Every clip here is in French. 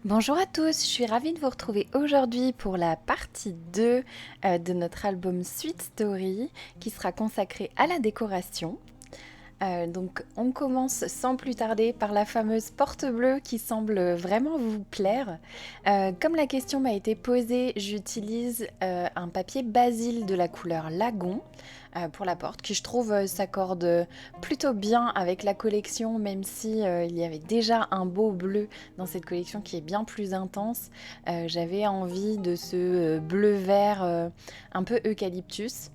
Bonjour à tous, je suis ravie de vous retrouver aujourd'hui pour la partie 2 de notre album Sweet Story qui sera consacré à la décoration. Donc on commence sans plus tarder par la fameuse porte bleue qui semble vraiment vous plaire. Comme la question m'a été posée, j'utilise un papier basil de la couleur lagon pour la porte qui je trouve s'accorde plutôt bien avec la collection, même si il y avait déjà un beau bleu dans cette collection qui est bien plus intense. J'avais envie de ce bleu vert un peu eucalyptus.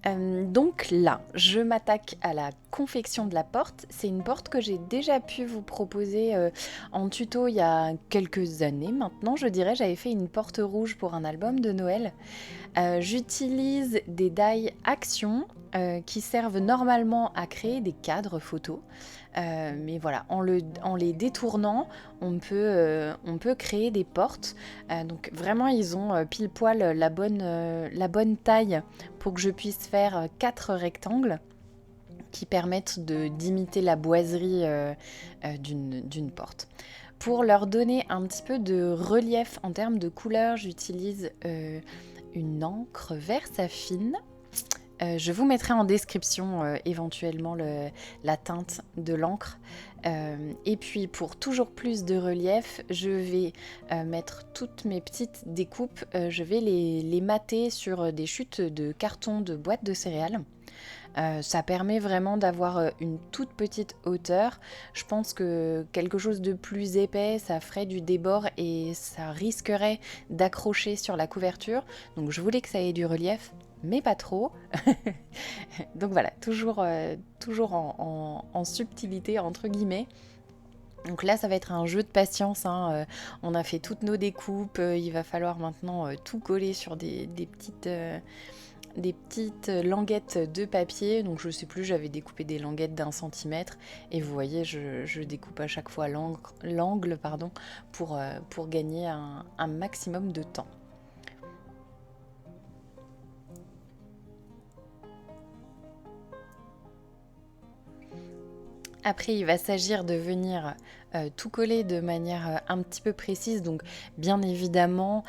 Donc là, je m'attaque à la confection de la porte. C'est une porte que j'ai déjà pu vous proposer en tuto il y a quelques années maintenant. Je dirais, j'avais fait une porte rouge pour un album de Noël. J'utilise des die Action qui servent normalement à créer des cadres photos. Mais voilà, en les détournant, on peut créer des portes. Donc vraiment, ils ont pile poil la bonne taille pour que je puisse faire 4 rectangles qui permettent d'imiter la boiserie d'une porte. Pour leur donner un petit peu de relief en termes de couleur, j'utilise une encre vert saphine. Je vous mettrai en description éventuellement la teinte de l'encre. Et puis pour toujours plus de relief, je vais mettre toutes mes petites découpes, je vais les mater sur des chutes de carton de boîte de céréales. Ça permet vraiment d'avoir une toute petite hauteur. Je pense que quelque chose de plus épais, ça ferait du débord et ça risquerait d'accrocher sur la couverture. Donc je voulais que ça ait du relief, mais pas trop. Donc voilà, toujours en subtilité, entre guillemets. Donc là, ça va être un jeu de patience, hein. On a fait toutes nos découpes. Il va falloir maintenant tout coller sur des petites languettes de papier. Donc je sais plus, j'avais découpé des languettes d'1 centimètre. Et vous voyez, je découpe à chaque fois l'angle pour gagner un maximum de temps. Après, il va s'agir de venir tout coller de manière un petit peu précise. Donc, bien évidemment,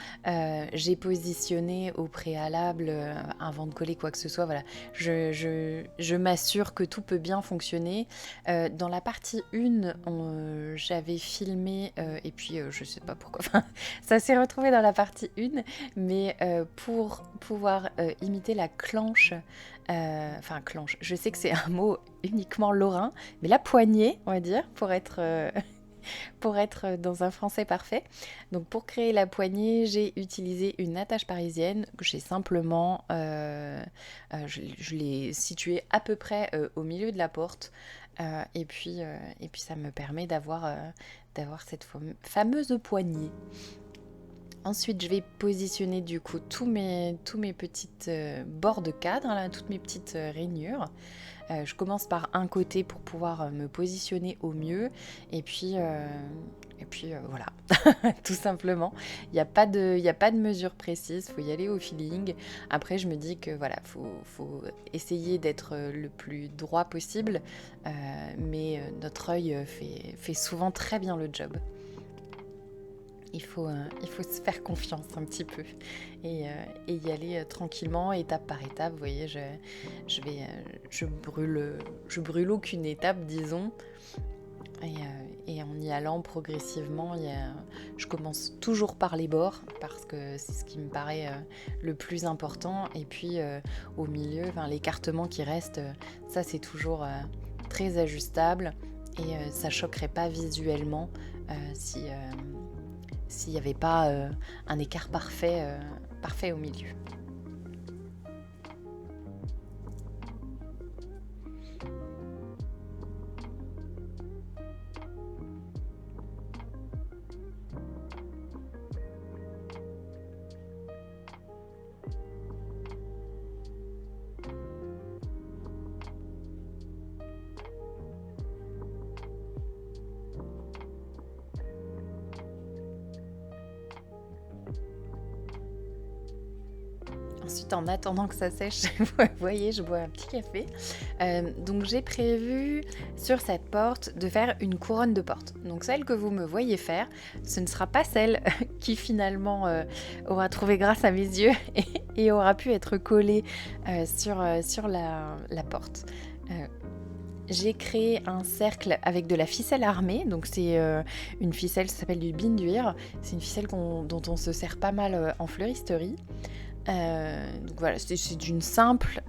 j'ai positionné au préalable, avant de coller quoi que ce soit. Voilà, je m'assure que tout peut bien fonctionner. Dans la partie 1, j'avais filmé, et puis je sais pas pourquoi, enfin, ça s'est retrouvé dans la partie 1, mais pour pouvoir imiter la clanche, enfin clanche, je sais que c'est un mot uniquement lorrain, mais la poignée, on va dire, pour être dans un français parfait. Donc pour créer la poignée, j'ai utilisé une attache parisienne que j'ai simplement, je l'ai située à peu près au milieu de la porte. Et puis ça me permet d'avoir cette fameuse poignée. Ensuite, je vais positionner du coup tous mes petites bords de cadre, là, toutes mes petites rainures. Je commence par un côté pour pouvoir me positionner au mieux. Et puis voilà, tout simplement. Il y a pas de mesure précise, il faut y aller au feeling. Après, je me dis que voilà, faut essayer d'être le plus droit possible. Mais notre œil fait souvent très bien le job. Il faut se faire confiance un petit peu et y aller tranquillement, étape par étape. Vous voyez, je, vais, je brûle aucune étape, disons. Et en y allant progressivement, je commence toujours par les bords parce que c'est ce qui me paraît le plus important. Et puis au milieu, enfin, l'écartement qui reste, ça c'est toujours très ajustable et ça choquerait pas visuellement si s'il n'y avait pas un écart parfait au milieu. en attendant que ça sèche, vous voyez, je bois un petit café. Donc j'ai prévu sur cette porte de faire une couronne de porte. Donc celle que vous me voyez faire, ce ne sera pas celle qui finalement aura trouvé grâce à mes yeux et aura pu être collée sur la porte. J'ai créé un cercle avec de la ficelle armée, donc c'est une ficelle, ça s'appelle du binduir, c'est une ficelle dont on se sert pas mal en fleuristerie. Donc voilà, c'est une simple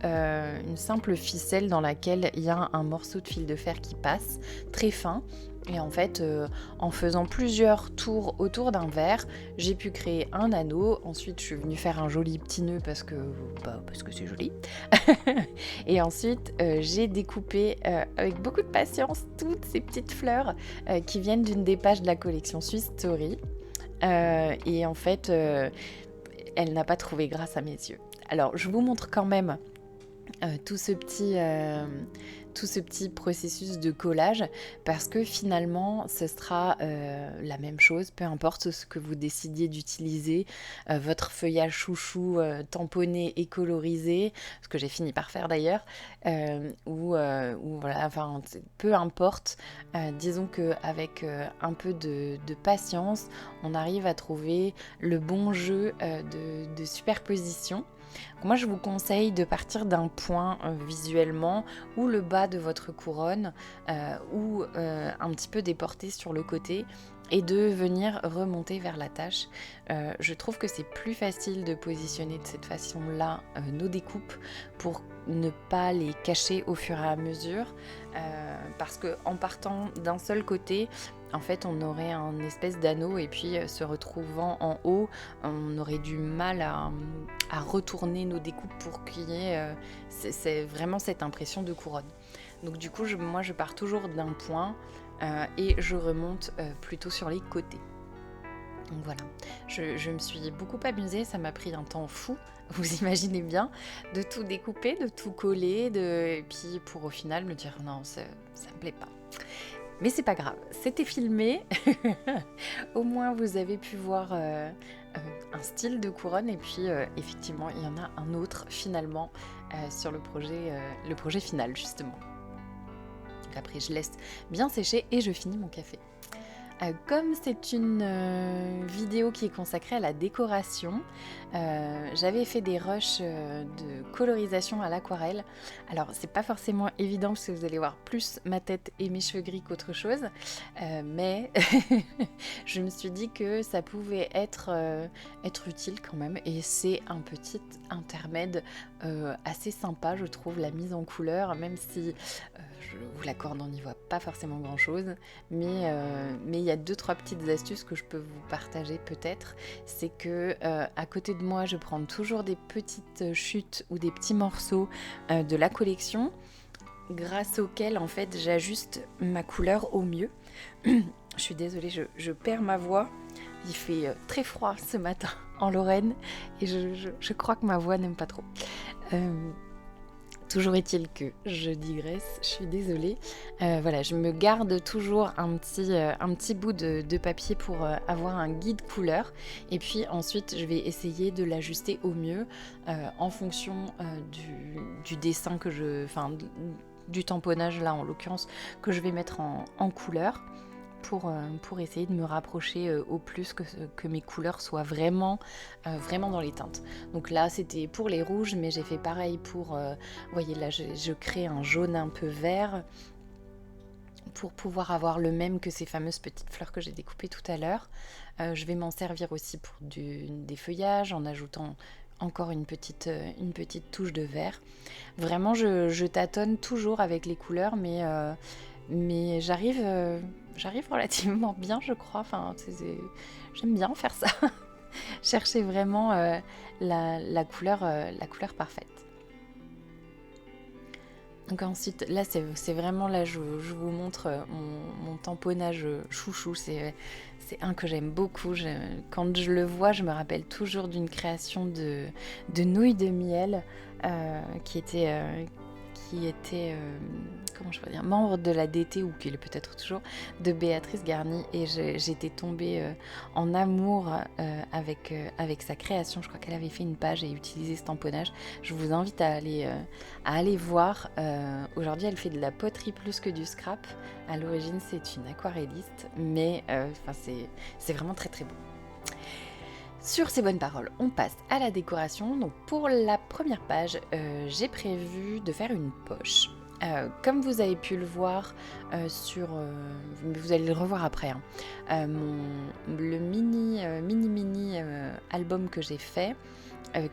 ficelle dans laquelle il y a un morceau de fil de fer qui passe, très fin. Et en fait, en faisant plusieurs tours autour d'un verre, j'ai pu créer un anneau. Ensuite, je suis venue faire un joli petit nœud parce que c'est joli. Et ensuite, j'ai découpé avec beaucoup de patience toutes ces petites fleurs qui viennent d'une des pages de la collection Swiss Story. Et en fait, elle n'a pas trouvé grâce à mes yeux. Alors, je vous montre quand même tout ce petit processus de collage parce que finalement ce sera la même chose, peu importe ce que vous décidiez d'utiliser, votre feuillage chouchou tamponné et colorisé, ce que j'ai fini par faire d'ailleurs, ou voilà, enfin peu importe, disons qu'avec un peu de patience, on arrive à trouver le bon jeu de superposition. Moi, je vous conseille de partir d'un point visuellement où le bas de votre couronne ou un petit peu déporté sur le côté et de venir remonter vers la tâche. Je trouve que c'est plus facile de positionner de cette façon-là nos découpes pour ne pas les cacher au fur et à mesure parce qu'en partant d'un seul côté, en fait, on aurait un espèce d'anneau et puis se retrouvant en haut, on aurait du mal à retourner nos découpes pour qu'il y ait c'est vraiment cette impression de couronne. Donc du coup, moi, je pars toujours d'un point et je remonte plutôt sur les côtés. Donc voilà, je me suis beaucoup amusée, ça m'a pris un temps fou, vous imaginez bien, de tout découper, de tout coller, et puis pour au final me dire non, ça me plaît pas. Mais c'est pas grave, c'était filmé, au moins vous avez pu voir un style de couronne et puis effectivement il y en a un autre finalement sur le projet final justement. Donc après je laisse bien sécher et je finis mon café. Comme c'est une vidéo qui est consacrée à la décoration, j'avais fait des rushs de colorisation à l'aquarelle. Alors c'est pas forcément évident parce que vous allez voir plus ma tête et mes cheveux gris qu'autre chose, mais je me suis dit que ça pouvait être utile quand même et c'est un petit intermède assez sympa je trouve, la mise en couleur, même si je vous l'accorde, on n'y voit pas forcément grand chose, mais il y a 2-3 petites astuces que je peux vous partager peut-être. C'est que à côté de moi, je prends toujours des petites chutes ou des petits morceaux de la collection, grâce auxquels en fait j'ajuste ma couleur au mieux. Je suis désolée, je perds ma voix. Il fait très froid ce matin en Lorraine et je crois que ma voix n'aime pas trop. Toujours est-il que je digresse, je suis désolée. Voilà, je me garde toujours un petit bout de papier pour avoir un guide couleur. Et puis ensuite, je vais essayer de l'ajuster au mieux en fonction du dessin du tamponnage là en l'occurrence, que je vais mettre en couleur. Pour essayer de me rapprocher au plus que mes couleurs soient vraiment dans les teintes. Donc là c'était pour les rouges, mais j'ai fait pareil pour, vous voyez là je crée un jaune un peu vert pour pouvoir avoir le même que ces fameuses petites fleurs que j'ai découpées tout à l'heure. Je vais m'en servir aussi pour des feuillages en ajoutant encore une petite touche de vert. Vraiment je tâtonne toujours avec les couleurs, mais j'arrive relativement bien, je crois. Enfin, j'aime bien faire ça. Chercher vraiment la couleur parfaite. Donc ensuite, là, c'est vraiment, là, je vous montre mon tamponnage chouchou. C'est un que j'aime beaucoup. Quand je le vois, je me rappelle toujours d'une création de nouilles de miel qui était comment je veux dire, membre de la DT, ou qu'il est peut-être toujours, de Béatrice Garny, et j'étais tombée en amour avec sa création. Je crois qu'elle avait fait une page et utilisé ce tamponnage. Je vous invite à aller voir. Aujourd'hui, elle fait de la poterie plus que du scrap. À l'origine, c'est une aquarelliste, mais c'est vraiment très très beau. Sur ces bonnes paroles, on passe à la décoration. Donc pour la première page, j'ai prévu de faire une poche. Comme vous avez pu le voir vous allez le revoir après, hein, le mini album que j'ai fait,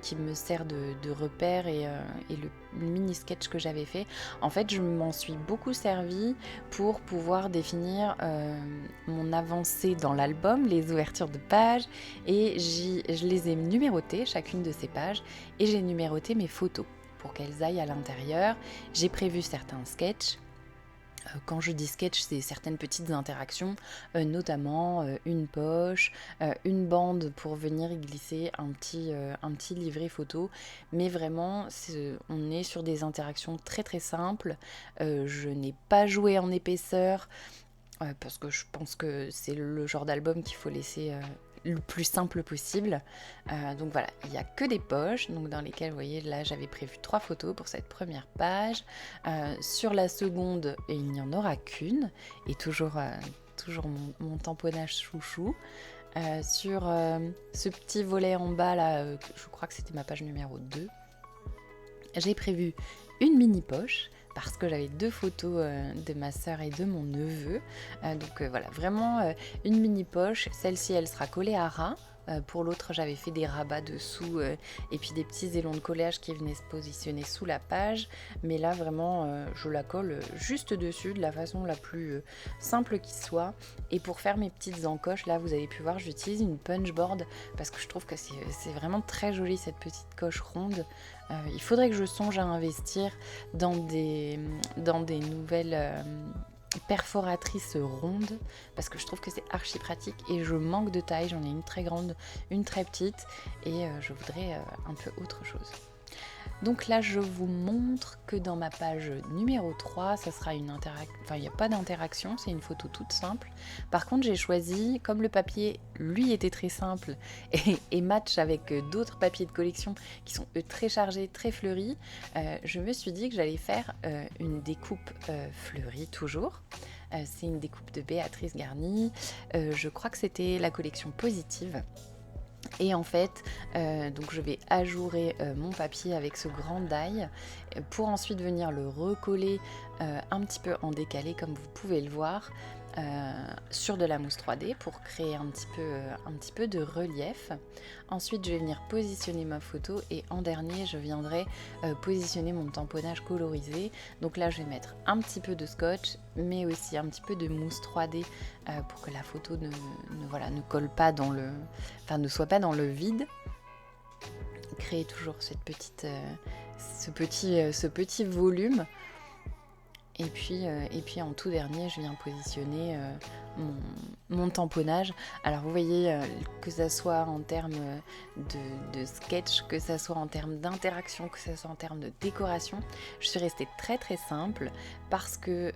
qui me sert de repère, et le mini sketch que j'avais fait, en fait je m'en suis beaucoup servi pour pouvoir définir mon avancée dans l'album, les ouvertures de pages, et je les ai numérotées, chacune de ces pages, et j'ai numéroté mes photos pour qu'elles aillent à l'intérieur. J'ai prévu certains sketchs. Quand je dis sketch, c'est certaines petites interactions, notamment une poche, une bande pour venir y glisser un petit livret photo. Mais vraiment, on est sur des interactions très très simples. Je n'ai pas joué en épaisseur, parce que je pense que c'est le genre d'album qu'il faut laisser le plus simple possible. Donc voilà, il n'y a que des poches, donc dans lesquelles, vous voyez, là j'avais prévu 3 photos pour cette première page. Sur la seconde, il n'y en aura qu'une, et toujours mon tamponnage chouchou. Sur ce petit volet en bas là, je crois que c'était ma page numéro 2, j'ai prévu une mini poche, parce que j'avais 2 photos de ma sœur et de mon neveu. Donc voilà, vraiment une mini poche. Celle-ci, elle sera collée à ras. Pour l'autre, j'avais fait des rabats dessous, et puis des petits élons de collage qui venaient se positionner sous la page. Mais là, vraiment, je la colle juste dessus, de la façon la plus simple qui soit. Et pour faire mes petites encoches, là, vous avez pu voir, j'utilise une punchboard, parce que je trouve que c'est vraiment très joli, cette petite coche ronde. Il faudrait que je songe à investir dans des nouvelles perforatrices rondes, parce que je trouve que c'est archi pratique, et je manque de taille. J'en ai une très grande, une très petite, et je voudrais un peu autre chose. Donc là, je vous montre que dans ma page numéro 3, ça sera il n'y a pas d'interaction, c'est une photo toute simple. Par contre, j'ai choisi, comme le papier, lui, était très simple et match avec d'autres papiers de collection qui sont eux très chargés, très fleuris, je me suis dit que j'allais faire une découpe fleurie toujours. C'est une découpe de Béatrice Garny, je crois que c'était la collection Positive. Et en fait, donc je vais ajourer mon papier avec ce grand die, pour ensuite venir le recoller un petit peu en décalé, comme vous pouvez le voir, sur de la mousse 3D pour créer un petit peu de relief. Ensuite, je vais venir positionner ma photo, et en dernier, je viendrai positionner mon tamponnage colorisé. Donc là, je vais mettre un petit peu de scotch, mais aussi un petit peu de mousse 3D pour que la photo ne colle pas ne soit pas dans le vide. Créer toujours ce petit volume. Et puis en tout dernier, je viens positionner mon tamponnage. Alors vous voyez, que ça soit en termes de sketch, que ça soit en termes d'interaction, que ça soit en termes de décoration, je suis restée très très simple, parce que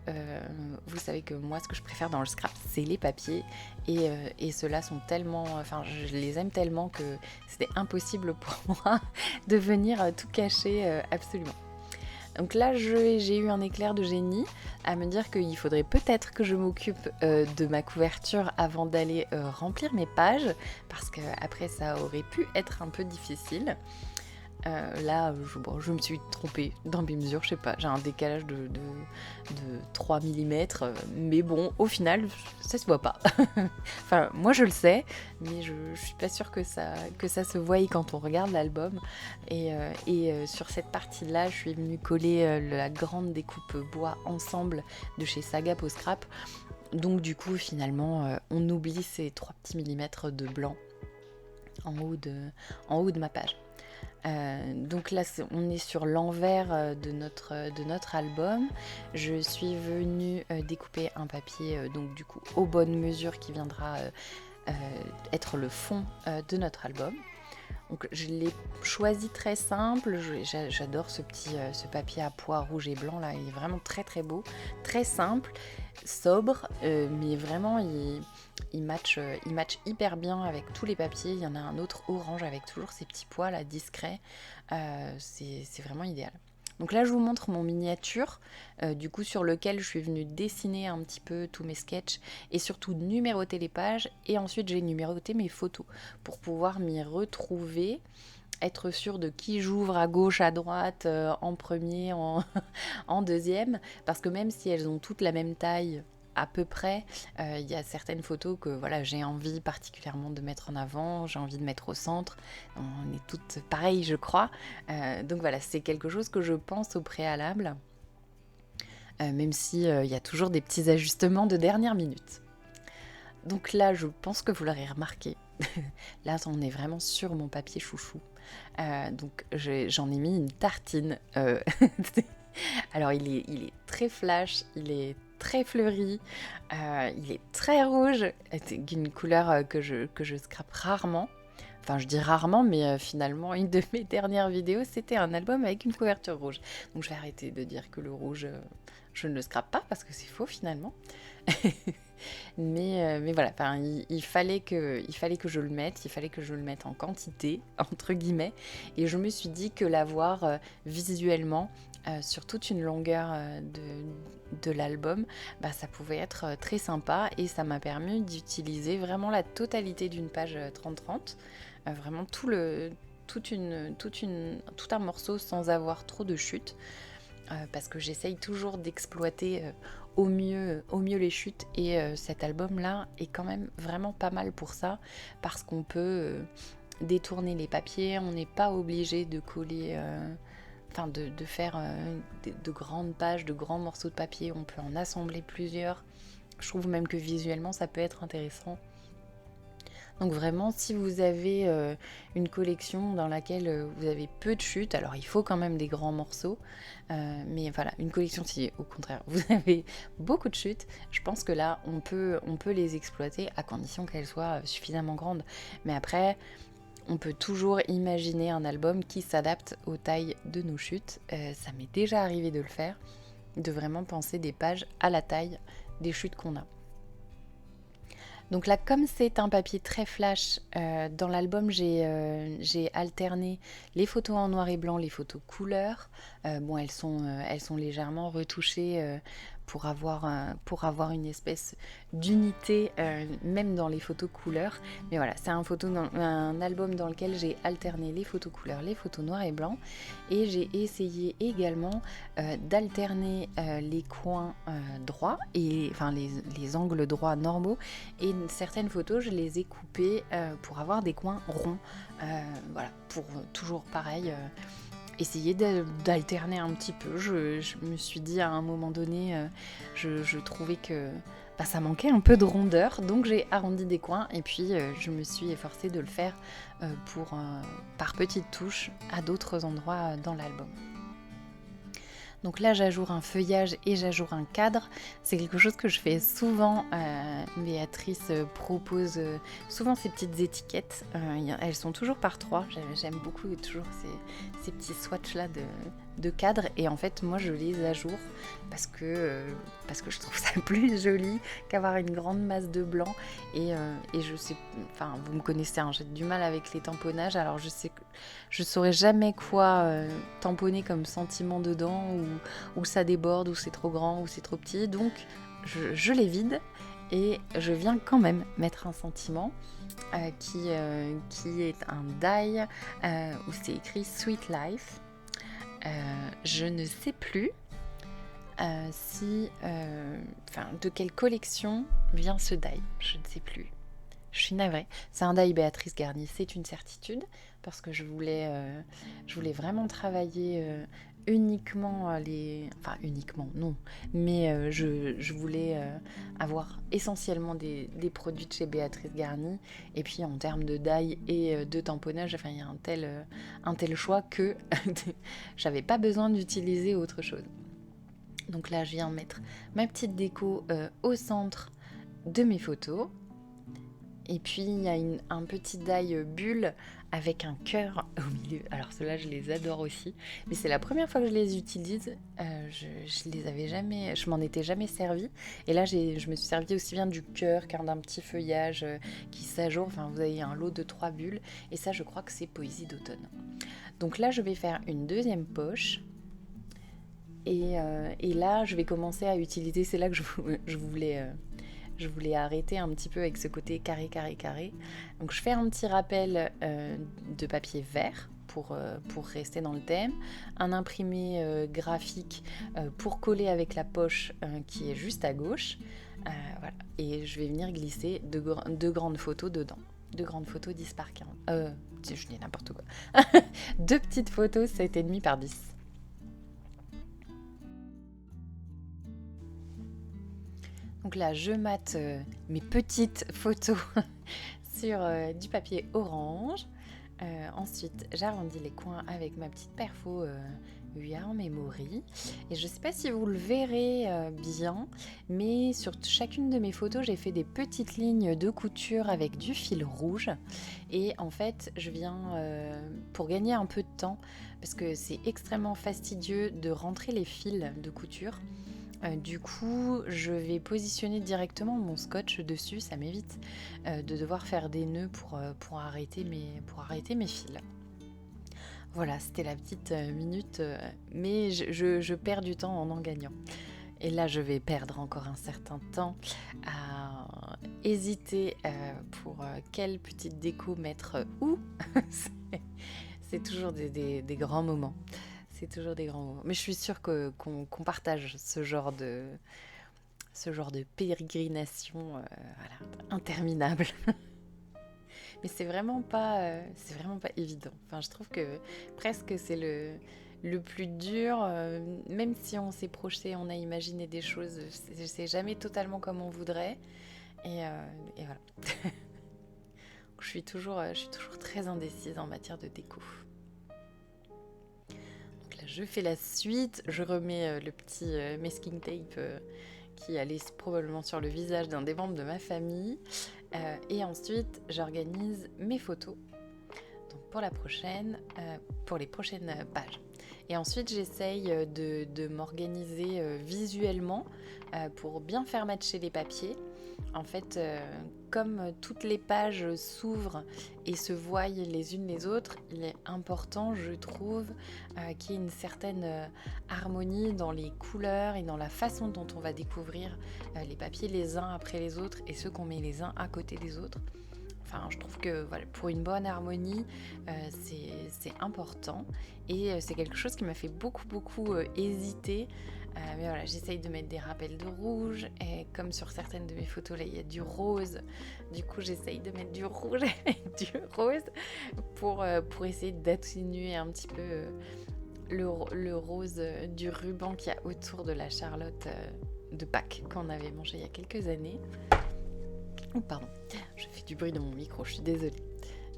vous savez que moi, ce que je préfère dans le scrap, c'est les papiers, et ceux-là sont tellement, je les aime tellement que c'était impossible pour moi de venir tout cacher absolument. Donc là, j'ai eu un éclair de génie à me dire qu'il faudrait peut-être que je m'occupe de ma couverture avant d'aller remplir mes pages, parce qu'après ça aurait pu être un peu difficile. Là, je me suis trompée dans mes mesures, je sais pas, j'ai un décalage de 3 mm, mais bon, au final, ça se voit pas. Enfin, moi je le sais, mais je suis pas sûre que ça se voie quand on regarde l'album. Et sur cette partie-là, je suis venue coller la grande découpe bois ensemble de chez Saga Peau Scrap. Donc du coup, finalement, on oublie ces 3 petits millimètres de blanc en haut de ma page. Donc là, on est sur l'envers de notre album. Je suis venue découper un papier, donc du coup aux bonnes mesures, qui viendra être le fond de notre album. Donc je l'ai choisi très simple, j'adore ce papier à pois rouge et blanc là, il est vraiment très très beau, très simple, sobre, mais vraiment il match hyper bien avec tous les papiers. Il y en a un autre orange avec toujours ces petits pois là discrets, c'est vraiment idéal. Donc là je vous montre mon miniature, du coup sur lequel je suis venue dessiner un petit peu tous mes sketchs et surtout numéroter les pages, et ensuite j'ai numéroté mes photos pour pouvoir m'y retrouver, être sûre de qui j'ouvre à gauche, à droite, en premier, en deuxième, parce que même si elles ont toutes la même taille à peu près, il y a certaines photos que voilà, j'ai envie particulièrement de mettre en avant, j'ai envie de mettre au centre. On est toutes pareilles, je crois. Donc voilà, c'est quelque chose que je pense au préalable, même si il y a toujours des petits ajustements de dernière minute. Donc là, je pense que vous l'aurez remarqué. Là, on est vraiment sur mon papier chouchou. Donc j'en ai mis une tartine. Alors il est très flash, il est très fleuri, il est très rouge, c'est une couleur que je scrape rarement. Enfin, je dis rarement, mais finalement, une de mes dernières vidéos, c'était un album avec une couverture rouge. Donc je vais arrêter de dire que le rouge, je ne le scrape pas, parce que c'est faux finalement. Mais voilà, il fallait que je le mette, il fallait que je le mette en quantité, entre guillemets. Et je me suis dit que l'avoir visuellement sur toute une longueur de l'album, bah, ça pouvait être très sympa, et ça m'a permis d'utiliser vraiment la totalité d'une page 30-30, vraiment tout un morceau sans avoir trop de chutes. Parce que j'essaye toujours d'exploiter au mieux les chutes, et cet album là est quand même vraiment pas mal pour ça, parce qu'on peut détourner les papiers, on n'est pas obligé de coller, de faire de grandes pages, de grands morceaux de papier, on peut en assembler plusieurs. Je trouve même que visuellement ça peut être intéressant. Donc vraiment, si vous avez une collection dans laquelle vous avez peu de chutes, alors il faut quand même des grands morceaux, mais voilà, une collection si au contraire vous avez beaucoup de chutes, je pense que là on peut les exploiter, à condition qu'elles soient suffisamment grandes. Mais après, on peut toujours imaginer un album qui s'adapte aux tailles de nos chutes. Ça m'est déjà arrivé de le faire, de vraiment penser des pages à la taille des chutes qu'on a. Donc là, comme c'est un papier très flash, dans l'album, j'ai alterné les photos en noir et blanc, les photos couleur. Bon, elles sont légèrement retouchées pour avoir une espèce d'unité, même dans les photos couleur. Mais voilà, c'est un album dans lequel j'ai alterné les photos couleur, les photos noir et blanc. Et j'ai essayé également d'alterner les coins droits, et enfin les angles droits normaux, et certaines photos je les ai coupées pour avoir des coins ronds, voilà, pour toujours pareil, essayer d'alterner un petit peu. Je me suis dit à un moment donné, je trouvais que ça manquait un peu de rondeur, donc j'ai arrondi des coins, et puis je me suis efforcée de le faire par petites touches à d'autres endroits dans l'album. Donc là, j'ajoute un feuillage et j'ajoute un cadre. C'est quelque chose que je fais souvent. Béatrice propose souvent ces petites étiquettes. Elles sont toujours par 3. J'aime beaucoup toujours ces petits swatchs là de cadres. Et en fait, moi, je les ajoute parce que je trouve ça plus joli qu'avoir une grande masse de blanc. Et je sais, enfin, vous me connaissez, hein, j'ai du mal avec les tamponnages. Alors je saurais jamais quoi tamponner comme sentiment dedans, ou ça déborde, ou c'est trop grand, ou c'est trop petit. Donc je les vide, et je viens quand même mettre un sentiment qui est un die où c'est écrit Sweet Life. Je ne sais plus de quelle collection vient ce die. Je ne sais plus. Je suis navrée. C'est un die Béatrice Garnier, c'est une certitude, parce que je voulais vraiment travailler uniquement uniquement, non, mais je voulais avoir essentiellement des produits de chez Béatrice Garnier, et puis en termes de die et de tamponnage, enfin il y a un tel choix que j'avais pas besoin d'utiliser autre chose. Donc là, je viens mettre ma petite déco au centre de mes photos. Et puis il y a un petit die bulle avec un cœur au milieu. Alors ceux-là, je les adore aussi. Mais c'est la première fois que je les utilise. Je les avais jamais, je m'en étais jamais servi. Et là, je me suis servi aussi bien du cœur qu'un d'un petit feuillage qui s'ajoute. Enfin, vous avez un lot de 3 bulles. Et ça, je crois que c'est Poésie d'automne. Donc là, je vais faire une deuxième poche. Et là, je vais commencer à utiliser. C'est là que je voulais arrêter un petit peu avec ce côté carré, carré, carré. Donc je fais un petit rappel de papier vert pour rester dans le thème. Un imprimé graphique pour coller avec la poche qui est juste à gauche. Voilà. Et je vais venir glisser deux grandes photos dedans. 2 grandes photos 10 par 15. Je dis n'importe quoi. 2 petites photos 7,5 par 10. Donc là, je mate mes petites photos sur du papier orange. Ensuite, j'arrondis les coins avec ma petite perfo We Are Memory. Et je ne sais pas si vous le verrez bien, mais sur chacune de mes photos, j'ai fait des petites lignes de couture avec du fil rouge. Et en fait, je viens, pour gagner un peu de temps, parce que c'est extrêmement fastidieux de rentrer les fils de couture, du coup, je vais positionner directement mon scotch dessus, ça m'évite de devoir faire des nœuds pour arrêter mes fils. Voilà, c'était la petite minute, mais je perds du temps en gagnant. Et là, je vais perdre encore un certain temps à hésiter pour quelle petite déco mettre où. C'est toujours des grands moments. C'est toujours des grands moments. Mais je suis sûre qu'on partage ce genre de pérégrination interminable. Mais c'est vraiment pas évident. Enfin, je trouve que presque c'est le plus dur, même si on s'est projeté, on a imaginé des choses, c'est jamais totalement comme on voudrait. Et voilà. Je suis toujours très indécise en matière de déco. Je fais la suite, je remets le petit masking tape qui allait probablement sur le visage d'un des membres de ma famille. Et ensuite, j'organise mes photos donc pour les prochaines pages. Et ensuite, j'essaye de m'organiser visuellement pour bien faire matcher les papiers. En fait, comme toutes les pages s'ouvrent et se voient les unes les autres, il est important, je trouve, qu'il y ait une certaine harmonie dans les couleurs et dans la façon dont on va découvrir les papiers les uns après les autres et ceux qu'on met les uns à côté des autres. Enfin, je trouve que voilà, pour une bonne harmonie, c'est important et c'est quelque chose qui m'a fait beaucoup hésiter. Mais voilà, j'essaye de mettre des rappels de rouge et comme sur certaines de mes photos, là, il y a du rose. Du coup, j'essaye de mettre du rouge avec du rose pour essayer d'atténuer un petit peu le rose du ruban qu'il y a autour de la Charlotte de Pâques qu'on avait mangée il y a quelques années. Oh, pardon, je fais du bruit dans mon micro, je suis désolée.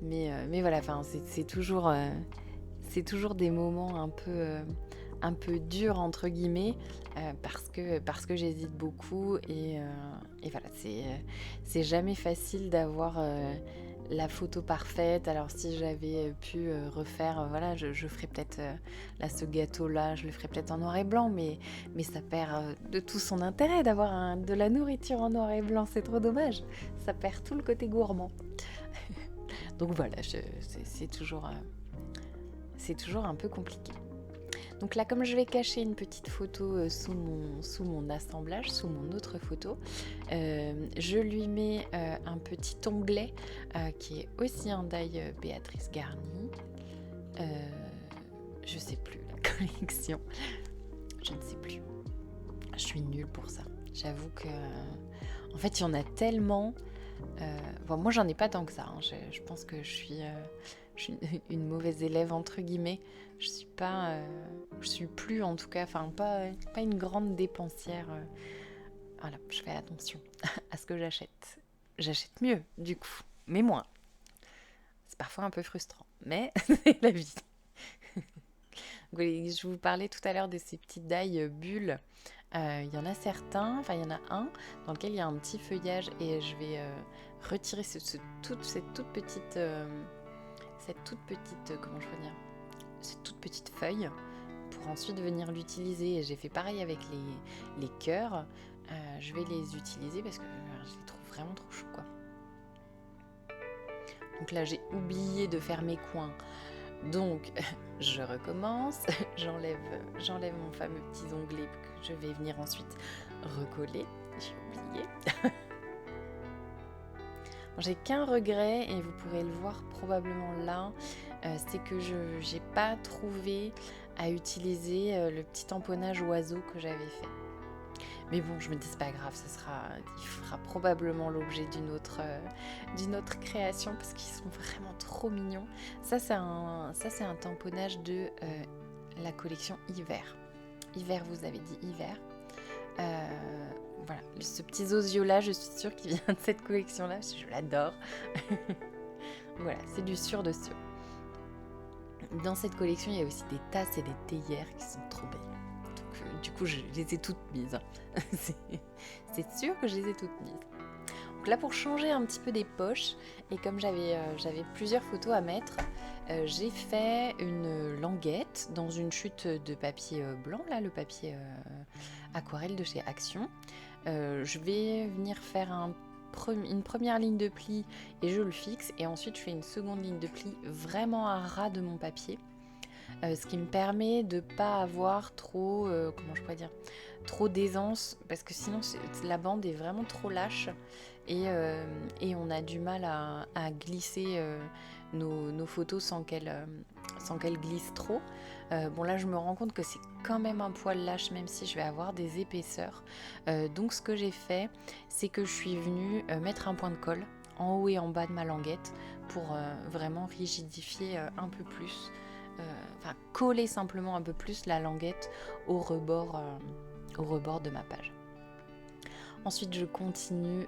Mais voilà, c'est toujours des moments un peu durs entre guillemets parce que j'hésite beaucoup et voilà, c'est jamais facile d'avoir la photo parfaite. Alors si j'avais pu refaire, voilà, je ferais peut-être là ce gâteau là, je le ferais peut-être en noir et blanc, mais ça perd de tout son intérêt d'avoir de la nourriture en noir et blanc, c'est trop dommage, ça perd tout le côté gourmand. Donc voilà, c'est toujours un peu compliqué. Donc là, comme je vais cacher une petite photo sous mon assemblage, sous mon autre photo, je lui mets un petit onglet qui est aussi un die Béatrice Garni. Je sais plus, la collection. Je ne sais plus. Je suis nulle pour ça. J'avoue que... en fait, il y en a tellement... Bon, moi, j'en ai pas tant que ça. Hein. Je pense que je suis une mauvaise élève, entre guillemets. Je suis plus en tout cas, enfin pas une grande dépensière. Voilà, je fais attention à ce que j'achète. J'achète mieux du coup, mais moins. C'est parfois un peu frustrant, mais c'est la vie. Je vous parlais tout à l'heure de ces petites die bulles Il y en a certains, enfin il y en a un dans lequel il y a un petit feuillage et je vais retirer cette toute petite, comment je peux dire, cette toute petite feuille pour ensuite venir l'utiliser. Et j'ai fait pareil avec les cœurs. Je vais les utiliser parce que je les trouve vraiment trop chou, quoi. Donc là, j'ai oublié de faire mes coins. Donc, je recommence. J'enlève mon fameux petit onglet que je vais venir ensuite recoller. J'ai oublié. Bon, j'ai qu'un regret, et vous pourrez le voir probablement là, c'est que je n'ai pas trouvé à utiliser le petit tamponnage oiseau que j'avais fait. Mais bon, je me dis c'est pas grave, il fera probablement l'objet d'une autre création parce qu'ils sont vraiment trop mignons. Ça c'est un tamponnage de la collection hiver. Hiver, vous avez dit hiver. Voilà, ce petit zozio là, je suis sûre qu'il vient de cette collection là, parce que je l'adore. Voilà, c'est du sûr de sûr. Dans cette collection, il y a aussi des tasses et des théières qui sont trop belles. Du coup, je les ai toutes mises. C'est sûr que je les ai toutes mises. Donc là, pour changer un petit peu des poches, et comme j'avais plusieurs photos à mettre, j'ai fait une languette dans une chute de papier blanc, là, le papier aquarelle de chez Action. Je vais venir faire une première ligne de pli et je le fixe, et ensuite je fais une seconde ligne de pli vraiment à ras de mon papier. Ce qui me permet de ne pas avoir trop, trop d'aisance, parce que sinon la bande est vraiment trop lâche et on a du mal à glisser nos photos sans qu'elles glissent trop. Bon, là je me rends compte que c'est quand même un poil lâche, même si je vais avoir des épaisseurs. Donc ce que j'ai fait, c'est que je suis venue mettre un point de colle en haut et en bas de ma languette pour vraiment rigidifier un peu plus. Coller simplement un peu plus la languette au rebord de ma page. Ensuite, je continue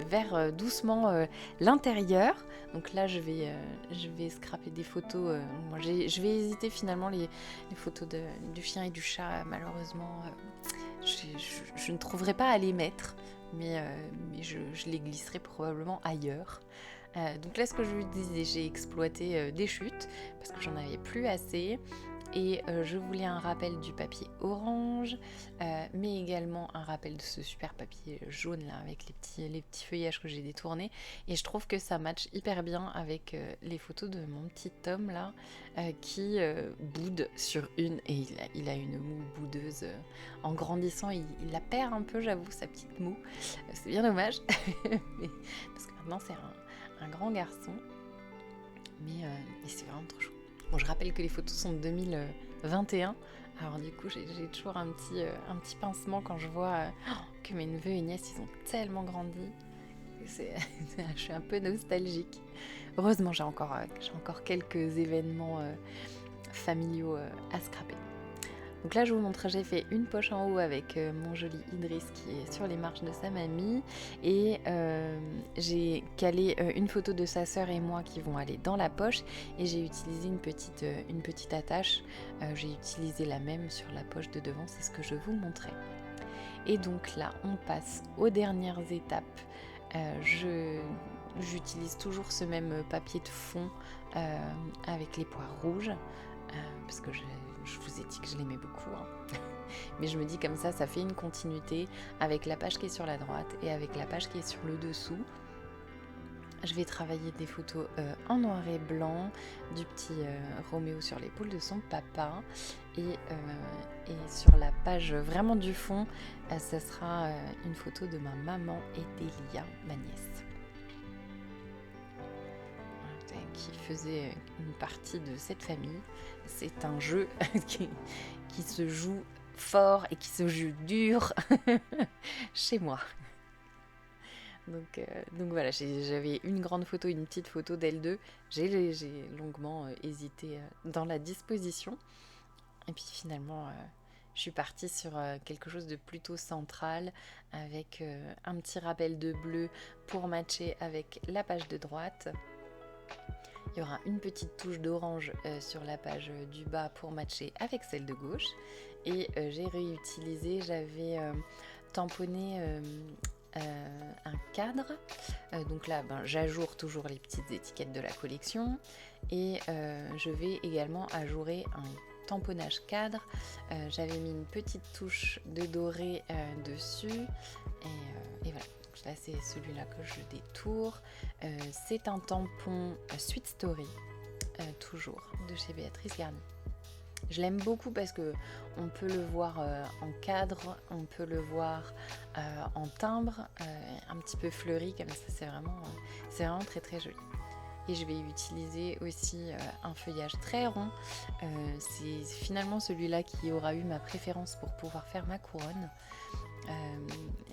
vers doucement l'intérieur. Donc là, je vais scraper des photos. Je vais hésiter finalement les photos du chien et du chat. Malheureusement, je ne trouverai pas à les mettre, mais je les glisserai probablement ailleurs. Donc là, ce que je vous disais, j'ai exploité des chutes parce que j'en avais plus assez, et je voulais un rappel du papier orange, mais également un rappel de ce super papier jaune là avec les petits feuillages que j'ai détournés, et je trouve que ça match hyper bien avec les photos de mon petit Tom là qui boude sur une, et il a une moue boudeuse. En grandissant, il la perd un peu, j'avoue, sa petite moue. C'est bien dommage, parce que maintenant c'est un grand garçon, mais c'est vraiment trop chou. Bon, je rappelle que les photos sont de 2021, alors du coup j'ai toujours un petit pincement quand je vois que mes neveux et nièces ils ont tellement grandi. Je suis un peu nostalgique. Heureusement, j'ai encore quelques événements familiaux à scraper. Donc là, je vous montre, j'ai fait une poche en haut avec mon joli Idriss qui est sur les marches de sa mamie, et j'ai calé une photo de sa sœur et moi qui vont aller dans la poche, et j'ai utilisé une petite attache. J'ai utilisé la même sur la poche de devant, c'est ce que je vous montrais. Et donc là, on passe aux dernières étapes. J'utilise toujours ce même papier de fond avec les poires rouges, parce que je vous ai dit que je l'aimais beaucoup, hein. Mais je me dis comme ça fait une continuité avec la page qui est sur la droite et avec la page qui est sur le dessous. Je vais travailler des photos en noir et blanc du petit Roméo sur l'épaule de son papa, et sur la page vraiment du fond, ça sera une photo de ma maman et d'Elia, ma nièce, qui faisait une partie de cette famille. C'est un jeu qui se joue fort et qui se joue dur chez moi. Donc voilà, j'avais une grande photo, une petite photo d'elles deux. J'ai longuement hésité dans la disposition. Et puis finalement, je suis partie sur quelque chose de plutôt central, avec un petit rappel de bleu pour matcher avec la page de droite. Il y aura une petite touche d'orange sur la page du bas pour matcher avec celle de gauche. et j'ai réutilisé, j'avais tamponné un cadre. Donc là, j'ajoure toujours les petites étiquettes de la collection et je vais également ajourer un tamponnage cadre. J'avais mis une petite touche de doré dessus et voilà. Donc là, c'est celui-là que je détourne. C'est un tampon Sweet Story, toujours de chez Béatrice Garnier. Je l'aime beaucoup parce que on peut le voir en cadre, on peut le voir en timbre, un petit peu fleuri comme ça, c'est vraiment très très joli. Et je vais utiliser aussi un feuillage très rond. C'est finalement celui-là qui aura eu ma préférence pour pouvoir faire ma couronne.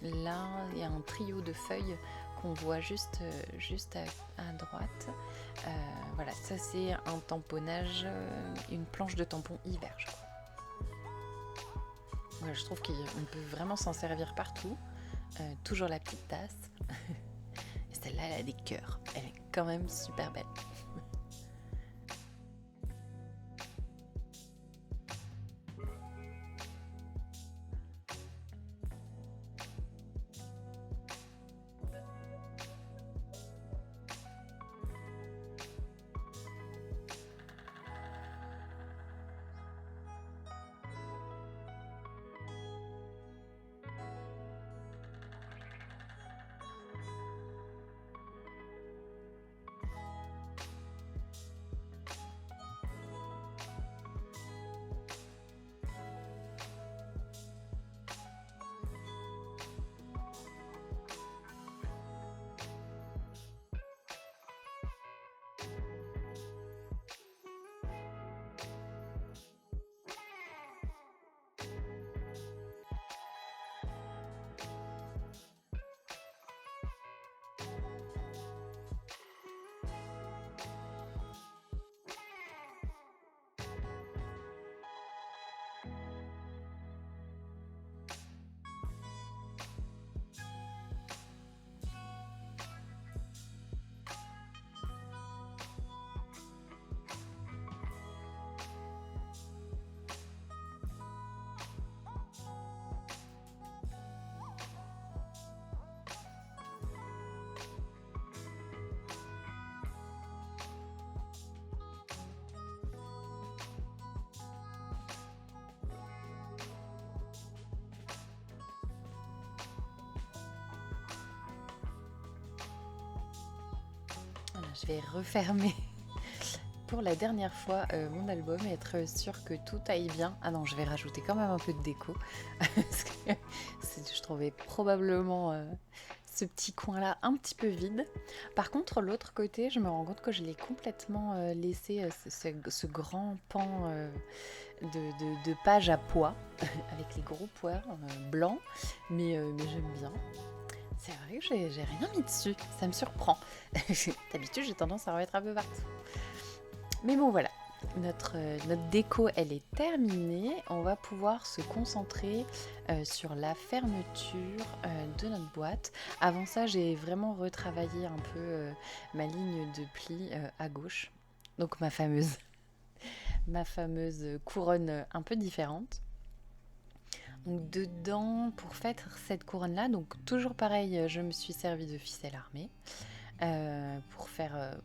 Là, il y a un trio de feuilles qu'on voit juste à droite. Voilà, ça c'est un tamponnage, une planche de tampon hiver, je crois. Voilà, je trouve qu'on peut vraiment s'en servir partout. Toujours la petite tasse. Et celle-là, elle a des cœurs. Elle est quand même super belle. Je vais refermer pour la dernière fois mon album et être sûre que tout aille bien. Ah non, je vais rajouter quand même un peu de déco parce que je trouvais probablement ce petit coin-là un petit peu vide. Par contre, l'autre côté, je me rends compte que je l'ai complètement laissé ce grand pan de pages à pois avec les gros pois blancs, mais j'aime bien. C'est vrai que j'ai rien mis dessus, ça me surprend. D'habitude, j'ai tendance à en mettre un peu partout. Mais bon, voilà, notre déco, elle est terminée. On va pouvoir se concentrer sur la fermeture de notre boîte. Avant ça, j'ai vraiment retravaillé un peu ma ligne de pli à gauche. Donc ma fameuse couronne un peu différente. Donc dedans, pour faire cette couronne-là, donc toujours pareil, je me suis servi de ficelle armée pour faire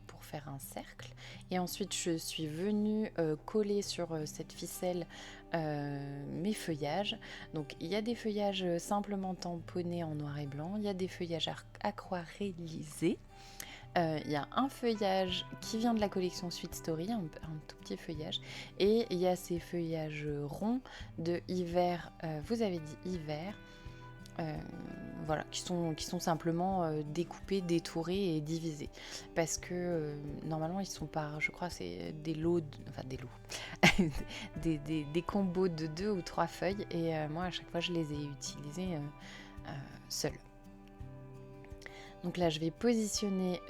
un cercle. Et ensuite, je suis venue coller sur cette ficelle mes feuillages. Donc il y a des feuillages simplement tamponnés en noir et blanc, il y a des feuillages aquarellisés. Il y a un feuillage qui vient de la collection Sweet Story, un tout petit feuillage, et il y a ces feuillages ronds de hiver, vous avez dit hiver, voilà, qui sont simplement découpés, détourés et divisés, parce que normalement ils sont par, je crois c'est des lots, des combos de 2 ou 3 feuilles, et moi à chaque fois je les ai utilisés seuls. Donc là, je vais positionner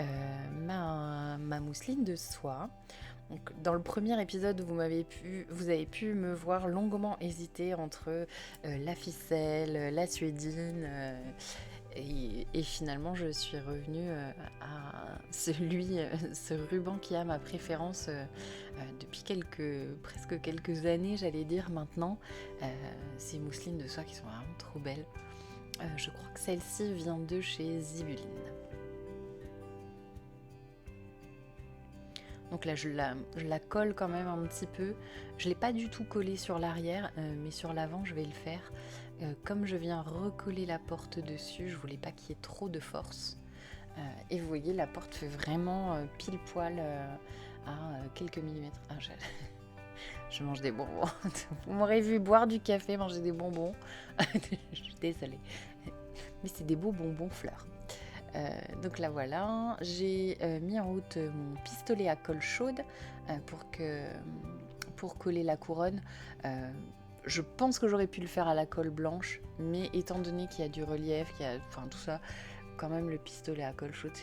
ma mousseline de soie. Donc, dans le premier épisode, vous avez pu me voir longuement hésiter entre la ficelle, la suédine Et finalement, je suis revenue à ce ruban qui a ma préférence depuis presque quelques années, j'allais dire maintenant. Ces mousselines de soie qui sont vraiment trop belles. Je crois que celle-ci vient de chez Zibuline. Donc là, je la colle quand même un petit peu. Je ne l'ai pas du tout collée sur l'arrière, mais sur l'avant, je vais le faire. Comme je viens recoller la porte dessus, je voulais pas qu'il y ait trop de force. Et vous voyez, la porte fait vraiment pile poil à quelques millimètres. Ah, je mange des bonbons. Vous m'aurez vu boire du café, manger des bonbons. Je suis désolée. Mais c'est des beaux bonbons fleurs. Donc là voilà, j'ai mis en route mon pistolet à colle chaude pour coller la couronne. Je pense que j'aurais pu le faire à la colle blanche, mais étant donné qu'il y a du relief, enfin tout ça, quand même le pistolet à colle chaude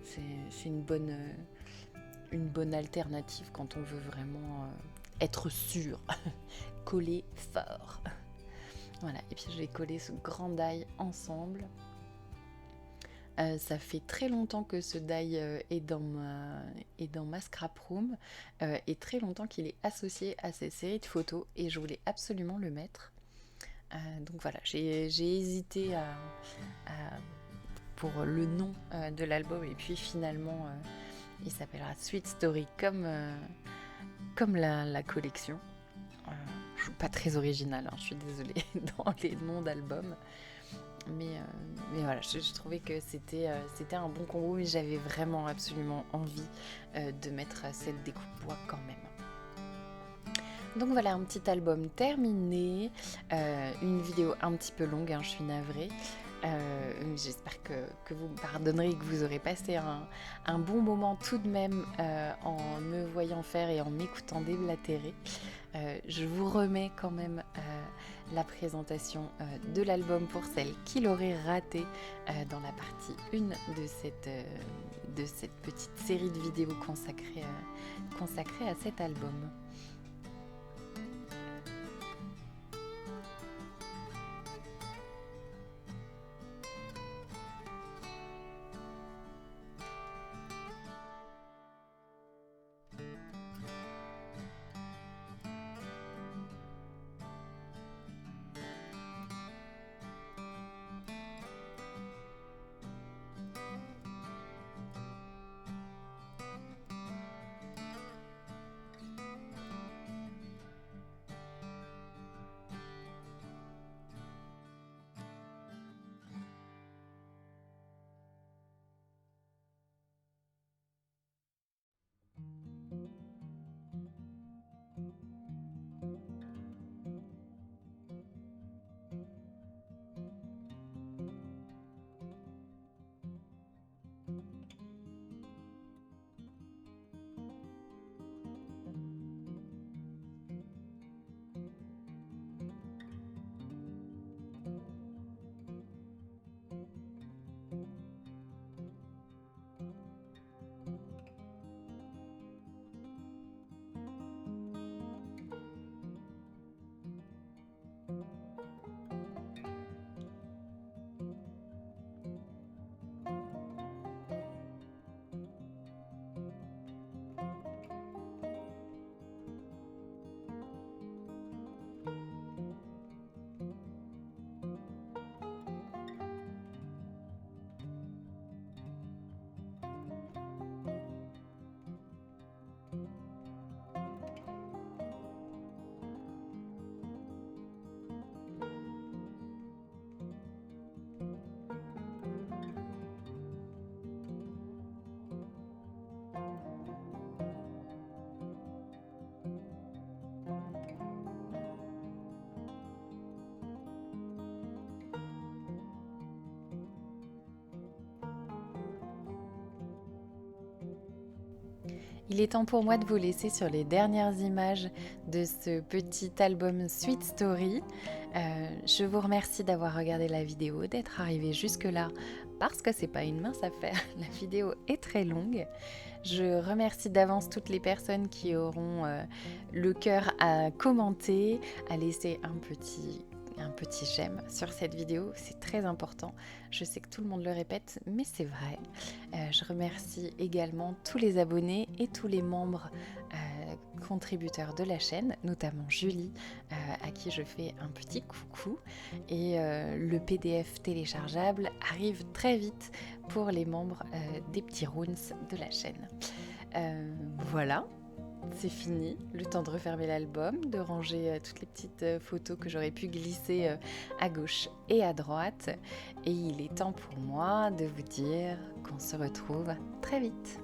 c'est une bonne alternative quand on veut vraiment être sûr, coller fort. Voilà, et puis je vais coller ce grand die ensemble. Ça fait très longtemps que ce die est dans ma scrap room et très longtemps qu'il est associé à cette série de photos et je voulais absolument le mettre. Donc voilà, j'ai hésité pour le nom de l'album et puis finalement il s'appellera Sweet Story comme la collection. Je suis pas très originale, hein, je suis désolée dans les noms d'albums. Mais voilà, je trouvais que c'était un bon combo, mais j'avais vraiment absolument envie de mettre cette découpe bois quand même. Donc voilà, un petit album terminé, une vidéo un petit peu longue, hein, je suis navrée. J'espère que vous me pardonnerez et que vous aurez passé un bon moment tout de même en me voyant faire et en m'écoutant déblatérer. Je vous remets quand même la présentation de l'album pour celles qui l'auraient raté dans la partie 1 de cette petite série de vidéos consacrée à cet album. Il est temps pour moi de vous laisser sur les dernières images de ce petit album Sweet Story. Je vous remercie d'avoir regardé la vidéo, d'être arrivé jusque-là, parce que c'est pas une mince affaire, la vidéo est très longue. Je remercie d'avance toutes les personnes qui auront le cœur à commenter, à laisser un un petit j'aime sur cette vidéo, c'est très important. Je sais que tout le monde le répète, mais c'est vrai. Je remercie également tous les abonnés et tous les membres contributeurs de la chaîne, notamment Julie, à qui je fais un petit coucou. Et le PDF téléchargeable arrive très vite pour les membres des petits Roons de la chaîne. Voilà. C'est fini, le temps de refermer l'album, de ranger toutes les petites photos que j'aurais pu glisser à gauche et à droite. Et il est temps pour moi de vous dire qu'on se retrouve très vite.